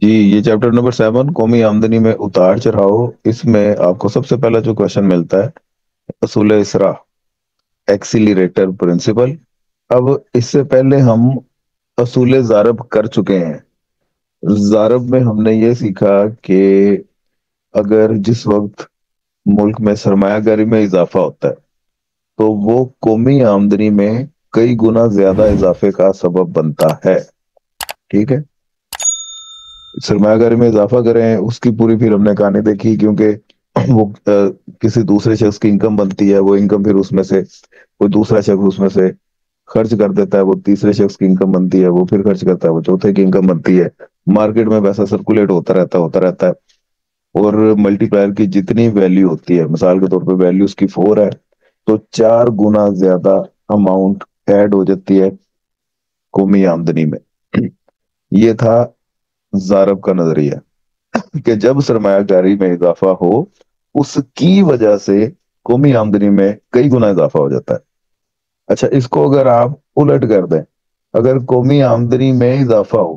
جی یہ chapter number 7 قومی آمدنی میں اتار چڑھاؤ. اس میں آپ کو سب سے پہلا جو کوشچن ملتا ہے اصول اسرا ایکسیلریٹر پرنسپل. اب اس سے پہلے ہم اصول ضارب کر چکے ہیں. ضارب میں ہم نے یہ سیکھا کہ اگر جس وقت ملک میں سرمایہ کاری میں اضافہ ہوتا ہے تو وہ قومی آمدنی میں کئی گنا زیادہ اضافے کا سبب بنتا ہے. ٹھیک ہے. سرمایہ کاری میں اضافہ کریں اس کی پوری پھر ہم نے کہانی دیکھی کیونکہ وہ کسی دوسرے شخص کی انکم بنتی ہے. وہ انکم پھر اس میں سے کوئی دوسرا شخص اس میں سے خرچ کر دیتا ہے. وہ تیسرے شخص کی انکم بنتی ہے. وہ پھر خرچ کرتا ہے. وہ چوتھے کی انکم بنتی ہے. مارکیٹ میں پیسہ سرکولیٹ ہوتا رہتا ہے. اور ملٹی پلائر کی جتنی ویلیو ہوتی ہے مثال کے طور پہ ویلیو اس کی 4 ہے تو 4 گنا زیادہ اماؤنٹ ایڈ ہو جاتی ہے قومی آمدنی میں. یہ تھا ضارب کا نظریہ کہ جب سرمایہ کاری میں اضافہ ہو اس کی وجہ سے قومی آمدنی میں کئی گنا اضافہ ہو جاتا ہے. اچھا اس کو اگر آپ الٹ کر دیں, اگر قومی آمدنی میں اضافہ ہو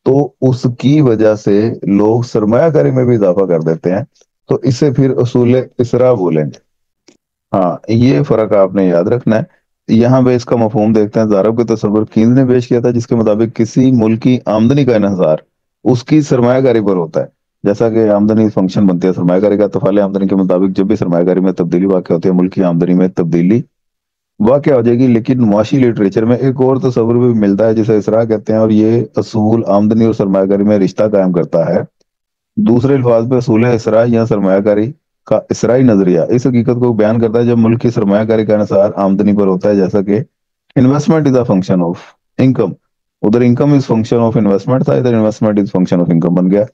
تو اس کی وجہ سے لوگ سرمایہ کاری میں بھی اضافہ کر دیتے ہیں تو اسے پھر اصول اسرا بولیں گے. ہاں یہ فرق آپ نے یاد رکھنا ہے. یہاں پہ اس کا مفہوم دیکھتے ہیں. ضارب کا تصور کینز نے پیش کیا تھا جس کے مطابق کسی ملک کی آمدنی کا انحصار اس کی سرمایہ کاری پر ہوتا ہے. جیسا کہ آمدنی فنکشن بنتی ہے سرمایہ کاری کا. تفعیل آمدنی کے مطابق جب بھی سرمایہ کاری میں تبدیلی واقع ہوتی ہے ملک کی آمدنی میں تبدیلی واقع ہو جائے گی. لیکن معاشی لٹریچر میں ایک اور تصور بھی ملتا ہے جسے اسرا کہتے ہیں اور یہ اصول آمدنی اور سرمایہ کاری میں رشتہ قائم کرتا ہے. دوسرے الفاظ پہ اصول اسرا یا سرمایہ کاری کا اسرائی نظریہ اس حقیقت کو بیان کرتا ہے جب ملک کی سرمایہ کاری کا انحصار آمدنی پر ہوتا ہے. جیسا کہ investment is a function of income. ادھر income is function of investment تھا, ادھر investment is function of income بن گیا.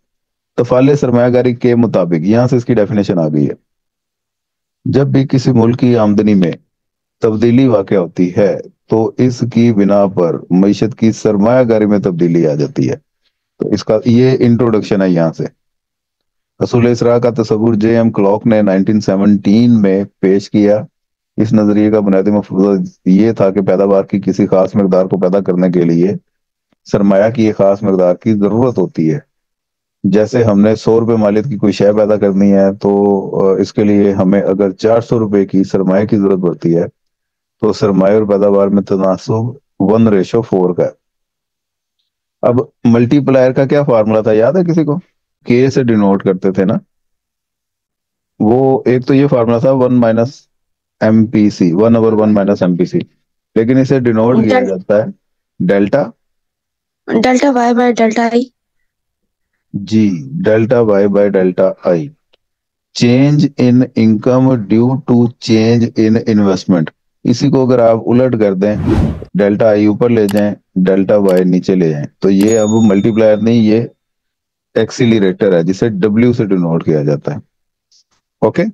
تفعیل سرمایہ کاری کے مطابق یہاں سے اس کی ڈیفینیشن آ گئی ہے. جب بھی کسی ملک کی آمدنی میں تبدیلی واقع ہوتی ہے تو اس کی بنا پر معیشت کی سرمایہ کاری میں تبدیلی آ جاتی ہے. تو اس کا یہ انٹروڈکشن ہے یہاں سے. اصول اسرا کا تصور جے ایم کلارک نے 1917 میں پیش کیا. اس نظریے کا بنیادی مفروضہ یہ تھا کہ پیداوار کی کسی خاص مقدار کو پیدا کرنے کے لیے سرمایہ کی ایک خاص مقدار کی ضرورت ہوتی ہے. جیسے ہم نے 100 روپے مالیت کی کوئی شے پیدا کرنی ہے تو اس کے لیے ہمیں اگر 400 روپے کی سرمایہ کی ضرورت پڑتی ہے تو سرمایہ اور پیداوار میں تناسب 1:4 کا ہے. اب ملٹی پلائر کا کیا فارمولا تھا یاد ہے کسی کو؟ کے سے ڈینوٹ کرتے تھے نا. وہ ایک تو یہ فارمولا تھا 1 - MP C 1/1 - MP C. لیکن اسے ڈینوٹ کیا جاتا ہے delta delta Y by delta I. G delta Y by delta I. Change in income due to change in investment. اسی کو اگر آپ الٹ کر دیں ڈیلٹا آئی اوپر لے جائیں ڈیلٹا وائی نیچے لے جائیں تو یہ اب ملٹی پلائر نہیں, یہ ایکسیلریٹر ہے جسے ڈبلیو سے ڈینوٹ کیا جاتا ہے. اوکے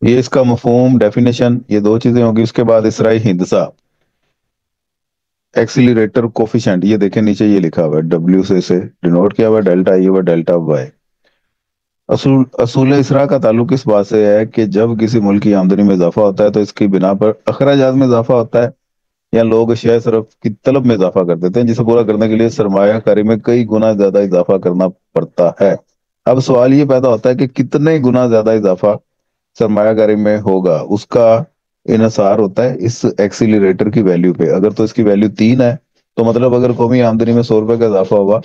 یہ اس کا مفہوم ڈیفینیشن یہ دو چیزیں ہوگی. اس کے بعد اسرائی ہندسہ ایکسیلریٹر کوفیشنٹ یہ دیکھیں نیچے یہ لکھا ہوا ہے ڈبلیو سے اسے ڈینوٹ کیا ہوا ہے ڈیلٹا آئی ہوا ڈیلٹا وائی. اصول اسرا کا تعلق اس بات سے ہے کہ جب کسی ملک کی آمدنی میں اضافہ ہوتا ہے تو اس کی بنا پر اخراجات میں اضافہ ہوتا ہے یا لوگ اشیاء صرف کی طلب میں اضافہ کر دیتے ہیں جسے پورا کرنے کے لیے سرمایہ کاری میں کئی گنا زیادہ اضافہ کرنا پڑتا ہے. اب سوال یہ پیدا ہوتا ہے کہ کتنے گنا زیادہ اضافہ سرمایہ کاری میں ہوگا. اس کا انحصار ہوتا ہے اس ایکسیلریٹر کی ویلیو پہ. اگر تو اس کی ویلیو 3 ہے تو مطلب اگر قومی آمدنی میں 100 روپے کا اضافہ ہوگا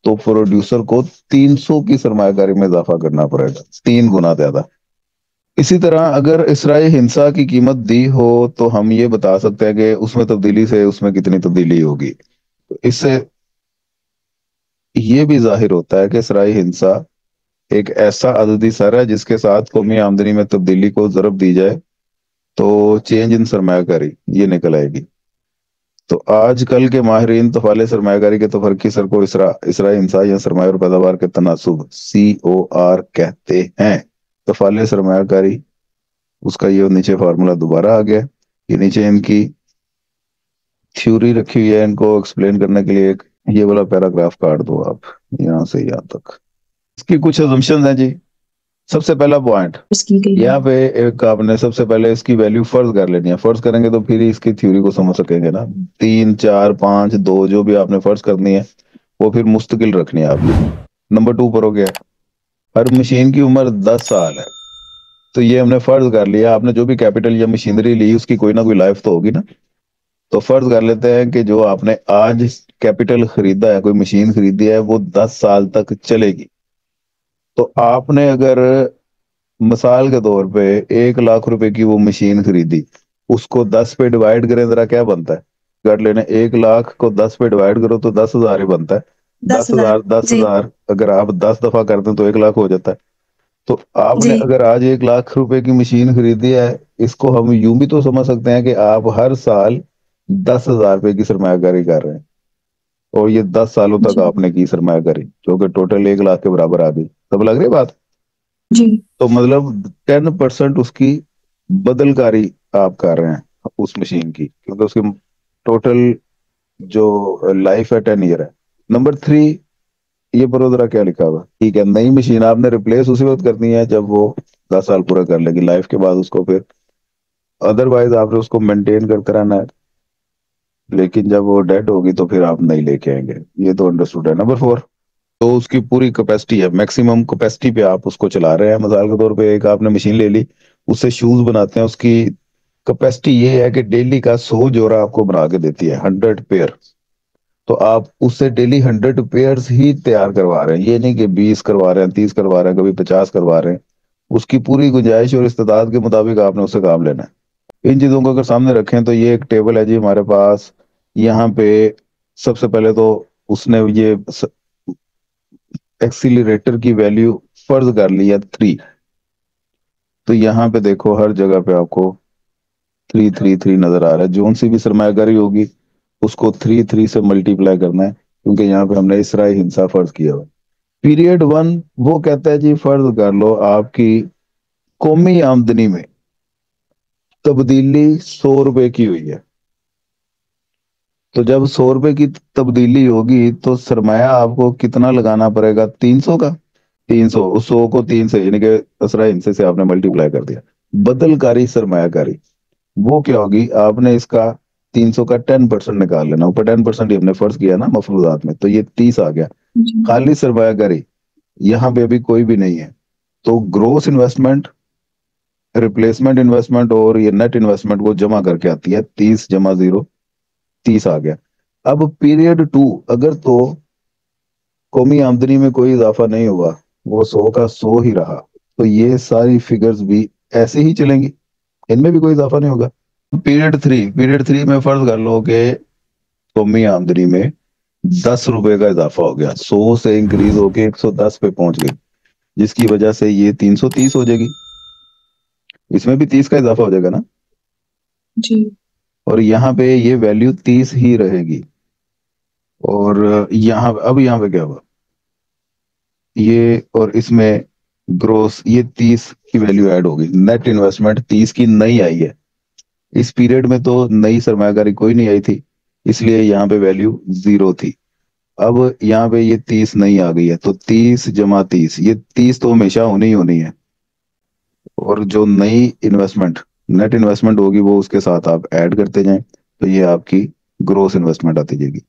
تو پروڈیوسر کو 300 کی سرمایہ کاری میں اضافہ کرنا پڑے گا, 3 گنا زیادہ. اسی طرح اگر اسرائی ہنسا کی قیمت دی ہو تو ہم یہ بتا سکتے ہیں کہ اس میں تبدیلی سے اس میں کتنی تبدیلی ہوگی. اس سے یہ بھی ظاہر ہوتا ہے کہ اسرائی ہنسا ایک ایسا عددی سر ہے جس کے ساتھ قومی آمدنی میں تبدیلی کو ضرب دی جائے تو چینج ان سرمایہ کاری یہ نکل آئے گی. تو آج کل کے ماہرین تفعیل سرمایہ کاری کے تفرقی سر کو اسرائی ہنسا یا سرمایہ اور پیداوار کے تناسب COR کہتے ہیں. تفعیل سرمایہ کاری اس کا یہ نیچے فارمولا دوبارہ آ گیا. یہ نیچے ان کی تھیوری رکھی ہوئی ہے. ان کو ایکسپلین کرنے کے لیے ایک یہ والا پیراگراف کاٹ دو آپ یہاں سے یہاں تک. اس کی کچھ assumptions ہیں جی. سب سے پہلا پوائنٹ یہاں پہ ایک آپ نے سب سے پہلے اس کی ویلیو فرض کر لینی ہے. فرض کریں گے تو پھر ہی اس کی تھیوری کو سمجھ سکیں گے نا. 3 4 5 2 جو بھی آپ نے فرض کرنی ہے वो फिर मुस्तकिल रखनी है आपने। नंबर 2 पर हो गया, हर मशीन की उम्र 10 साल है। तो ये हमने फर्ज कर लिया, आपने जो भी कैपिटल या मशीनरी ली उसकी कोई ना कोई लाइफ तो होगी ना। तो फर्ज कर लेते हैं कि जो आपने आज कैपिटल खरीदा है, कोई मशीन खरीदी है, वो 10 साल तक चलेगी। तो आपने अगर मिसाल के तौर पे 1 लाख रुपए की वो मशीन खरीदी, उसको 10 पे डिवाइड करें जरा, क्या बनता है? कर लेना, 1 लाख को 10 पे डिवाइड करो तो 10,000 ही बनता है। दस दस हजार हजार दस जी। हजार अगर आप 10 दफा करते हैं तो 1 लाख हो जाता है। तो आपने जी अगर आज 1 लाख रुपए की मशीन खरीदी है, इसको हम यूं भी तो समझ सकते हैं कि आप हर साल 10,000 रुपए की सरमायाकारी कर रहे हैं, और ये 10 सालों तक जी आपने की सरमायाकारी, जो कि टोटल 1 लाख के बराबर आ गई। तब लग रही है बात? जी तो मतलब 10% उसकी बदलकारी आप कर रहे हैं उस मशीन की, क्योंकि उसकी टोटल जो लाइफ है 10 ईयर है। नंबर 3, ये बरोदरा क्या लिखा हुआ है? ठीक है, नई मशीन आपने रिप्लेस उसी वक्त करनी है जब वो 10 साल पूरा कर लेगी लाइफ के बाद उसको, फिर अदरवाइज आपने उसको मेंटेन करते रहना है, लेकिन जब वो डेड होगी तो फिर आप नई लेके आएंगे। ये तो अंडरस्टूड है। नंबर 4, तो उसकी पूरी कैपेसिटी है, मैक्सिमम कैपेसिटी पे आप उसको चला रहे हैं। मिसाल के तौर पे एक आपने मशीन ले ली, उससे शूज बनाते हैं, उसकी कैपेसिटी ये है कि डेली का 100 जोड़ा आपको बना के देती है, 100 पेयर। तो आप उससे डेली 100 पेयर्स ही तैयार करवा रहे हैं, ये नहीं कि 20 करवा रहे हैं, 30 करवा रहे हैं, कभी 50 करवा रहे हैं। उसकी पूरी गुंजाइश और इस्तेदाद के मुताबिक आपने उससे काम लेना है। इन चीजों को अगर सामने रखें तो ये एक टेबल है जी हमारे पास। यहाँ पे सबसे पहले तो उसने ये एक्सीलरेटर की वैल्यू फर्ज कर लिया 3। तो यहाँ पे देखो हर जगह पे आपको 3 3 3 नजर आ रहा है। जोन सी भी सरमायाकारी होगी उसको 3 3 से मल्टीप्लाई करना है, क्योंकि यहाँ पे हमने इसराई हिंसा फर्ज किया हुआ। पीरियड 1 वो कहता है जी फर्ज कर लो आपकी कौमी आमदनी में तब्दीली 100 रुपए की हुई है। तो जब 100 रुपए की तब्दीली होगी तो सरमाया आपको कितना लगाना पड़ेगा? 300 का। 300, उस 100 को 3 से यानी कि असरा हिस्से से आपने मल्टीप्लाई कर दिया। बदलकारी सरमायाकारी वो क्या होगी? आपने इसका 300 का 10% निकाल लेना, ऊपर 10% ही हमने फर्ज किया ना मफरूजात में, तो ये 30 आ गया। जी खाली सरमायाकारी यहाँ पे अभी कोई भी नहीं है। तो ग्रोस इन्वेस्टमेंट, रिप्लेसमेंट इन्वेस्टमेंट और ये नेट इन्वेस्टमेंट वो जमा करके आती है, 30 जमा 0, 30 आ गया। अब पीरियड 2, अगर तो कौमी आमदनी में कोई इजाफा नहीं हुआ, वो 100 का 100 ही रहा, तो ये सारी फिगर्स भी ऐसे ही चलेंगी, इनमें भी कोई इजाफा नहीं होगा। पीरियड 3 में फर्ज कर लो कि कौमी आमदनी में 10 रुपए का इजाफा हो गया, 100 से इंक्रीज होके 110 पे पहुंच गई, जिसकी वजह से ये 330 हो जाएगी। इसमें भी 30 का इजाफा हो जाएगा ना, जी और यहाँ पे ये वैल्यू 30 ही रहेगी। और यहाँ अब यहाँ पे क्या हुआ? ये और इसमें ग्रोस ये 30 की वैल्यू ऐड होगी, नेट इन्वेस्टमेंट 30 की नई आई है। इस पीरियड में तो नई सरमायाकारी कोई नहीं आई थी, इसलिए यहाँ पे वैल्यू 0 थी। अब यहाँ पे ये 30 नई आ गई है, तो 30 जमा 30, ये 30 तो हमेशा होनी ही होनी है। और जो नई इन्वेस्टमेंट नेट इन्वेस्टमेंट होगी वो उसके साथ आप ऐड करते जाएं, तो ये आपकी ग्रोस इन्वेस्टमेंट आती जाएगी।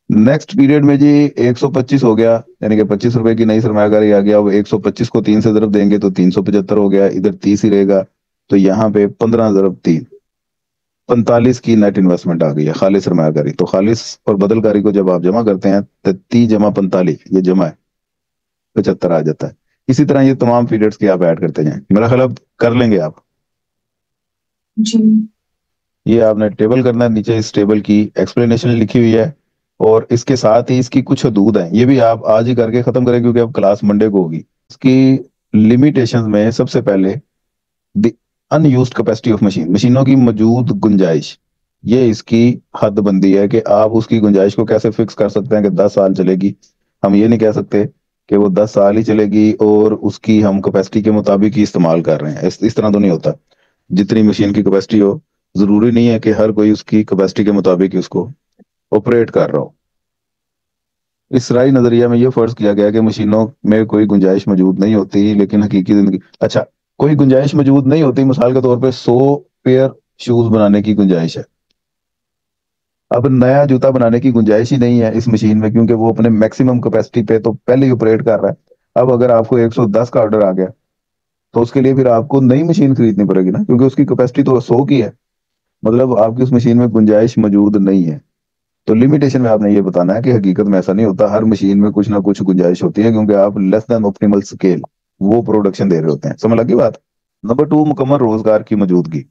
नेक्स्ट पीरियड में जी 125 हो गया, यानी कि 25 रुपए की नई सरमायाकारी आ गया। वो 125 को 3 से ضرب देंगे तो 375 हो गया, इधर 30 ही रहेगा। तो यहाँ पे 15 × 3, 45 की नेट इन्वेस्टमेंट आ गई है खालिस सरमायाकारी। तो खालिस और बदलकारी को जब आप जमा करते हैं तो 30 जमा 45 ये जमा है, 75 आ जाता है। इसी तरह ये तमाम पीरियड्स की आप ऐड करते जाएं, मेरा ख्याल अब कर लेंगे आप। जी ये आपने टेबल करना है, नीचे इस टेबल की एक्सप्लेनेशन लिखी हुई है, और इसके साथ ही इसकी कुछ हदूद हैं, ये भी आप आज ही करके खत्म करें, क्योंकि अब क्लास मंडे को होगी। इसकी लिमिटेशंस में सबसे पहले the unused capacity of machine, मशीनों की मौजूद गुंजाइश, ये इसकी हद बंदी है कि आप उसकी गुंजाइश को कैसे फिक्स कर सकते हैं कि 10 साल चलेगी। हम ये नहीं कह सकते कि वो 10 साल ही चलेगी और उसकी हम कैपेसिटी के मुताबिक ही इस्तेमाल कर रहे हैं, इस तरह तो नहीं होता। जितनी मशीन की कैपेसिटी हो, जरूरी नहीं है कि हर कोई उसकी कैपेसिटी के मुताबिक ही उसको ऑपरेट कर रहा हो। इस राय नजरिया में ये फर्ज किया गया कि मशीनों में कोई गुंजाइश मौजूद नहीं होती, लेकिन हकीकी जिंदगी, अच्छा, कोई गुंजाइश मौजूद नहीं होती, मिसाल के तौर पे 100 पेयर शूज बनाने की गुंजाइश है। अब नया जूता बनाने की गुंजाइश ही नहीं है इस मशीन में, क्योंकि वो अपने मैक्सिमम कैपेसिटी पे तो पहले ही ऑपरेट कर रहा है। अब अगर आपको 110 का ऑर्डर आ गया तो उसके लिए फिर आपको नई मशीन खरीदनी पड़ेगी ना, क्योंकि उसकी कैपेसिटी तो 100 की है। मतलब आपकी उस मशीन में गुंजाइश मौजूद नहीं है। तो लिमिटेशन में आपने ये बताना है कि हकीकत में ऐसा नहीं होता, हर मशीन में कुछ ना कुछ गुंजाइश होती है, क्योंकि आप लेस देन ऑप्टिमल स्केल वो प्रोडक्शन दे रहे होते हैं। समझ लगी बात। नंबर टू, मुकम्मल रोजगार की मौजूदगी।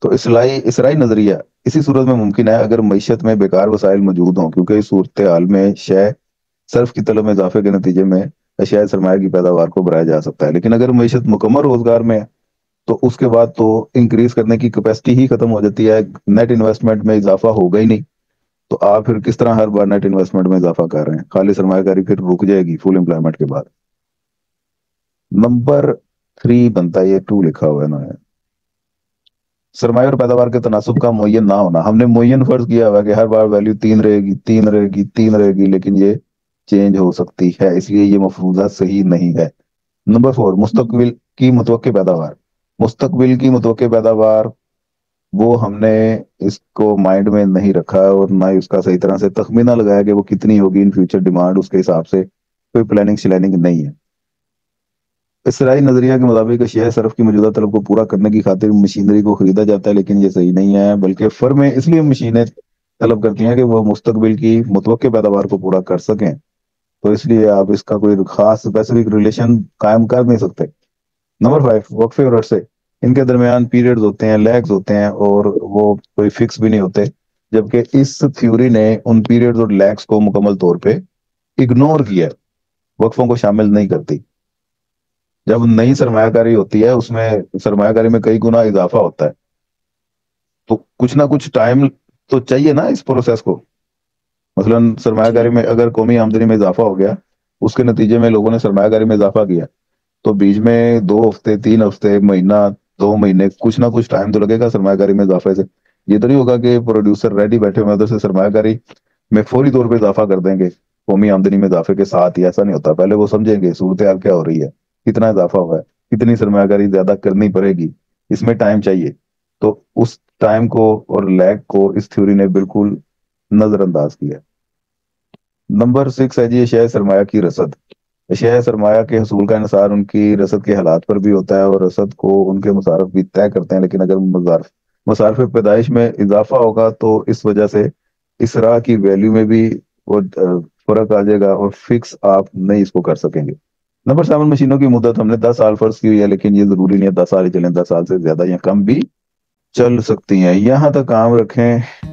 तो इसराई इसराई नजरिया इसी सूरत में मुमकिन है अगर मईशत में बेकार वसाइल मौजूद हों, क्योंकि इस सूरत हाल में शय सर्फ की तलब में इजाफे के नतीजे में अशिया सरमाया की पैदावार को बढ़ाया जा सकता है। लेकिन अगर मईशत मुकम्मल रोजगार में है तो उसके बाद तो इंक्रीज करने की कैपेसिटी ही खत्म हो जाती है, नेट इन्वेस्टमेंट में इजाफा होगा ही नहीं। तो आप फिर किस तरह हर बार नेट इन्वेस्टमेंट में इजाफा कर रहे हैं, खाली सरमायाकारी फिर रुक जाएगी फुल एम्प्लॉयमेंट के बाद। नंबर थ्री बनता है, ये टू लिखा हुआ है ना, सरमाया और पैदावार के तनासुब का मुय्यन ना होना। हमने मुय्यन फर्ज किया हुआ है कि हर बार वैल्यू 3 रहेगी, 3 रहेगी, 3 रहेगी, लेकिन ये चेंज हो सकती है, इसलिए ये मफरूजा सही नहीं है। नंबर फोर, मुस्तकबिल की मुतवक्के पैदावार। मुस्तकबिल की मुतवक्के पैदावार वो हमने इसको माइंड में नहीं रखा है और ना ही उसका सही तरह से तखमीना लगाया कि वो कितनी होगी इन फ्यूचर डिमांड, उसके हिसाब से कोई प्लानिंग श्लैनिंग नहीं है। इसराई नजरिया के मुताबिक एशियाई सरफ की मौजूदा तलब को पूरा करने की खातिर मशीनरी को खरीदा जाता है, लेकिन ये सही नहीं है, बल्कि फर्में इसलिए मशीनें तलब करती हैं कि वो मुस्तकबिल की मुतवक्के पैदावार को पूरा कर सकें। तो इसलिए आप इसका कोई खास स्पेसिफिक रिलेशन कायम कर नहीं सकते। नंबर फाइव, वक्फे और अरसे। इनके दरमियान पीरियड्स होते हैं, लैग्स होते हैं, और वो कोई फिक्स भी नहीं होते, जबकि इस थ्योरी ने उन पीरियड्स और लैग्स को मुकम्मल तौर पे इग्नोर किया है, वक्फों को शामिल नहीं करती। जब नई सरमायाकारी होती है उसमें सरमायाकारी में कई गुना इजाफा होता है, तो कुछ ना कुछ टाइम तो चाहिए ना इस प्रोसेस को। मसलन सरमायाकारी जी में अगर कौमी आमदनी में इजाफा हो गया, उसके नतीजे में लोगों ने सरमायाकारी में इजाफा किया, तो बीच में 2 हफ्ते, 3 हफ्ते, महीना, 2 महीने, कुछ ना कुछ टाइम तो लगेगा सरमायाकारी में इजाफे से। ये तो नहीं होगा कि प्रोड्यूसर रेडी बैठे हुए हैं, उधर से सरमायाकारी में फौरी तौर पे इजाफा कर देंगे कौमी आमदनी में इजाफे के साथ ही। ऐसा नहीं होता, पहले वो समझेंगे सूरत हाल क्या हो रही है, कितना इजाफा हुआ है, कितनी सरमायाकारी ज्यादा करनी पड़ेगी, इसमें टाइम चाहिए। तो उस टाइम को और लैग को इस थ्योरी ने बिल्कुल नजरअंदाज किया। नंबर सिक्स है जी, एशियाई सरमाया की रसद। एशियाई सरमाया के हसूल का इंसार उनकी रसद के हालात पर भी होता है, और रसद को उनके मुसारफ भी तय करते हैं। लेकिन अगर मुसारफ पैदाइश में इजाफा होगा तो इस वजह से इसरा की वैल्यू में भी वो फर्क आ जाएगा, और फिक्स आप नहीं इसको कर सकेंगे। नंबर सेवन, मशीनों की मुद्दत हमने 10 साल फर्ज की हुई है, लेकिन ये जरूरी नहीं है 10 साल ही चलें, 10 साल से ज्यादा या कम भी चल सकती हैं। यहाँ तक काम रखें।